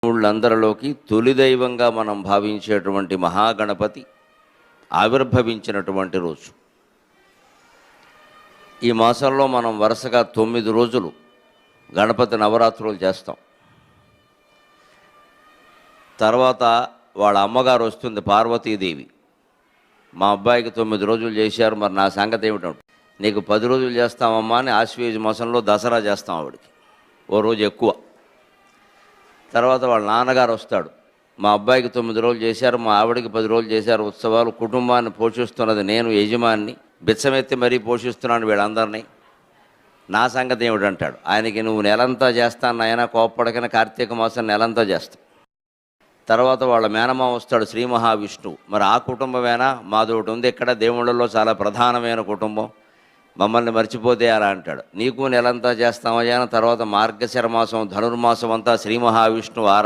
దేవుళ్ళందరిలోకి తొలి దైవంగా మనం భావించేటువంటి మహాగణపతి ఆవిర్భవించినటువంటి రోజు. ఈ మాసంలో మనం వరుసగా 9 రోజులు గణపతి నవరాత్రులు చేస్తాం. తర్వాత వాళ్ళ అమ్మగారు వస్తుంది పార్వతీదేవి. మా అబ్బాయికి 9 రోజులు చేశారు, మరి నా సంగతి ఏమిటంటే, నీకు 10 రోజులు చేస్తామమ్మా అని ఆశ్వయుజ మాసంలో దసరా చేస్తాం ఆవిడికి, ఓ రోజు ఎక్కువ. తర్వాత వాళ్ళ నాన్నగారు వస్తాడు, మా అబ్బాయికి 9 రోజులు చేశారు, మా ఆవిడకి 10 రోజులు చేశారు ఉత్సవాలు. కుటుంబాన్ని పోషిస్తున్నది నేను, యజమాన్ని, బిచ్చమెత్తి మరీ పోషిస్తున్నాను వీళ్ళందరినీ, నా సంగతి ఏమిటంటాడు. ఆయనకి నువ్వు నెలంతా చేస్తాను నాయన, కోప్పడకన కార్తీక మాసం నెలంతా చేస్తాం. తర్వాత వాళ్ళ మేనమామ వస్తాడు శ్రీ మహావిష్ణువు. మరి ఆ కుటుంబమేనా? మాది ఒకటి ఉంది ఇక్కడ, దేవుళ్ళలో చాలా ప్రధానమైన కుటుంబం, మమ్మల్ని మర్చిపోతే అలా అంటాడు. నీకు నెలంతా చేస్తామయ్యా. తర్వాత మార్గశిర మాసం ధనుర్మాసం అంతా శ్రీ మహావిష్ణువు ఆరాధన.